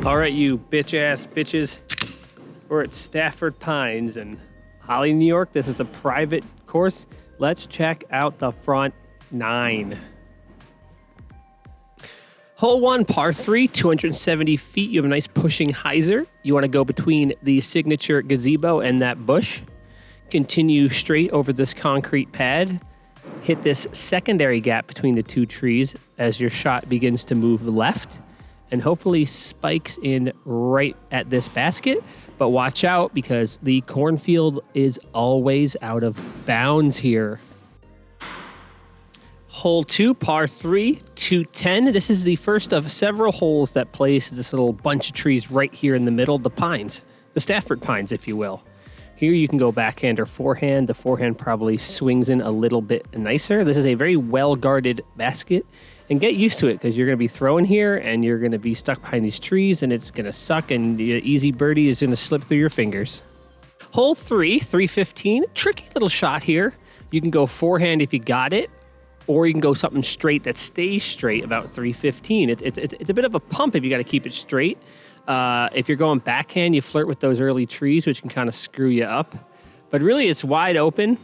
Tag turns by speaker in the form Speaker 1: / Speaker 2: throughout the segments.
Speaker 1: All right, you bitch-ass bitches. We're at Stafford Pines in Holley, New York. This is a private course. Let's check out the front nine. Hole 1, par 3, 270 feet. You have a nice pushing hyzer. You want to go between the signature gazebo and that bush. Continue straight over this concrete pad. Hit this secondary gap between the two trees as your shot begins to move left. And hopefully spikes in right at this basket. But watch out because the cornfield is always out of bounds here. Hole 2, par 3, 210. This is the first of several holes that place this little bunch of trees right here in the middle, the pines, the Stafford Pines, if you will. Here you can go backhand or forehand. The forehand probably swings in a little bit nicer. This is a very well-guarded basket. And get used to it because you're going to be throwing here and you're going to be stuck behind these trees and it's going to suck and the easy birdie is going to slip through your fingers. Hole 3, 315. Tricky little shot here. You can go forehand if you got it, or you can go something straight that stays straight about 315. It's a bit of a pump if you got to keep it straight. If you're going backhand, you flirt with those early trees, which can kind of screw you up. But really, it's wide open.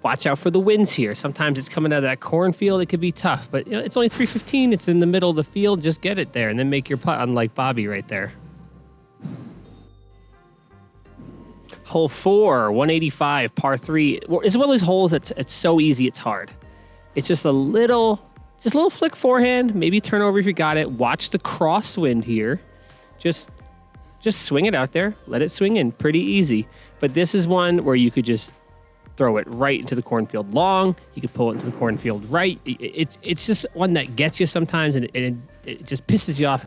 Speaker 1: Watch out for the winds here. Sometimes it's coming out of that cornfield. It could be tough, but you know, it's only 315. It's in the middle of the field. Just get it there and then make your putt, unlike Bobby right there. Hole 4, 185, par 3. It's one of those holes that's it's so easy, it's hard. It's just a little flick forehand. Maybe turn over if you got it. Watch the crosswind here. Just swing it out there. Let it swing in. Pretty easy. But this is one where you could just throw it right into the cornfield long. You could pull it into the cornfield right. It's just one that gets you sometimes, and it just pisses you off.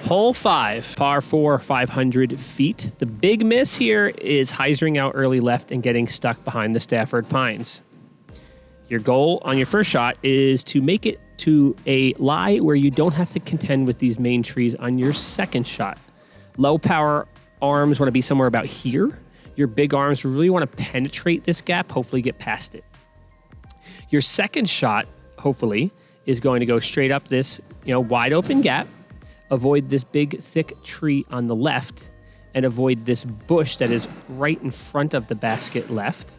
Speaker 1: Hole 5, par 4, 500 feet. The big miss here is hyzering out early left and getting stuck behind the Stafford Pines. Your goal on your first shot is to make it to a lie where you don't have to contend with these main trees on your second shot. Low power arms want to be somewhere about here. Your big arms really want to penetrate this gap, hopefully get past it. Your second shot, hopefully, is going to go straight up this, wide open gap, avoid this big, thick tree on the left, and avoid this bush that is right in front of the basket left.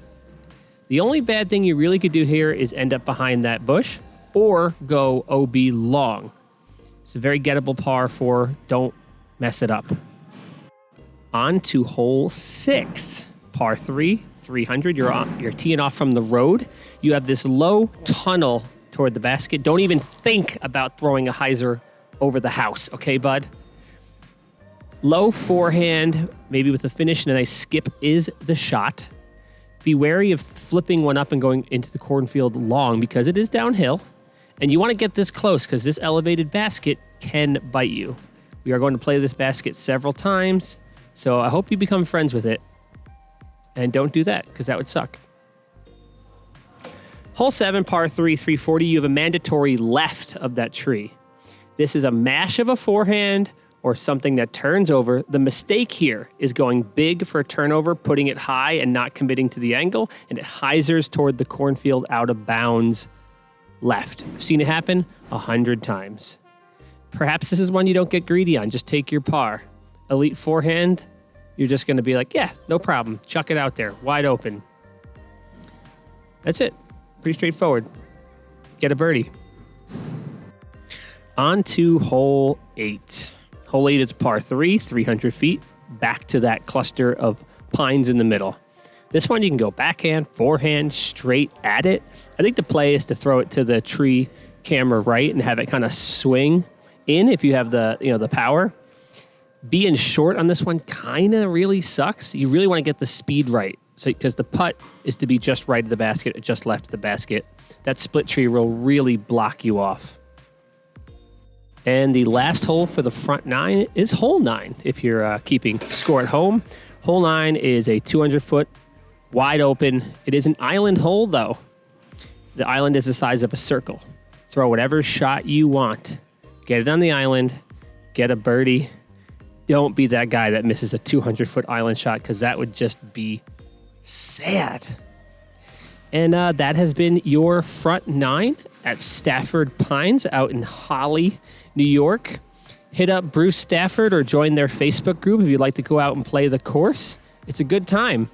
Speaker 1: The only bad thing you really could do here is end up behind that bush or go OB long. It's a very gettable par 4. Don't mess it up. On to hole 6, par 3, 300. You're teeing off from the road. You have this low tunnel toward the basket. Don't even think about throwing a hyzer over the house, okay, bud? Low forehand, maybe with a finish and a nice skip is the shot. Be wary of flipping one up and going into the cornfield long because it is downhill. And you want to get this close because this elevated basket can bite you. We are going to play this basket several times. So I hope you become friends with it. And don't do that, because that would suck. Hole 7, par 3, 340. You have a mandatory left of that tree. This is a mash of a forehand or something that turns over. The mistake here is going big for a turnover, putting it high and not committing to the angle, and it hyzers toward the cornfield out of bounds left. I've seen it happen 100 times. Perhaps this is one you don't get greedy on. Just take your par. Elite forehand, you're just going to be like, yeah, no problem. Chuck it out there, wide open. That's it. Pretty straightforward. Get a birdie. On to hole 8. Hole 8 is par 3, 300 feet. Back to that cluster of pines in the middle. This one you can go backhand, forehand, straight at it. I think the play is to throw it to the tree camera right and have it kind of swing in if you have the power. Being short on this one kind of really sucks. You really want to get the speed right. So, because the putt is to be just right of the basket or just left of the basket. That split tree will really block you off. And the last hole for the front 9 is hole 9. If you're keeping score at home, hole 9 is a 200-foot wide open. It is an island hole, though. The island is the size of a circle. Throw whatever shot you want. Get it on the island. Get a birdie. Don't be that guy that misses a 200-foot island shot because that would just be sad. And that has been your front 9 at Stafford Pines out in Holley, New York. hit up Bruce Stafford or join their Facebook group if you'd like to go out and play the course. It's a good time.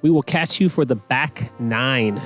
Speaker 1: We will catch you for the back 9.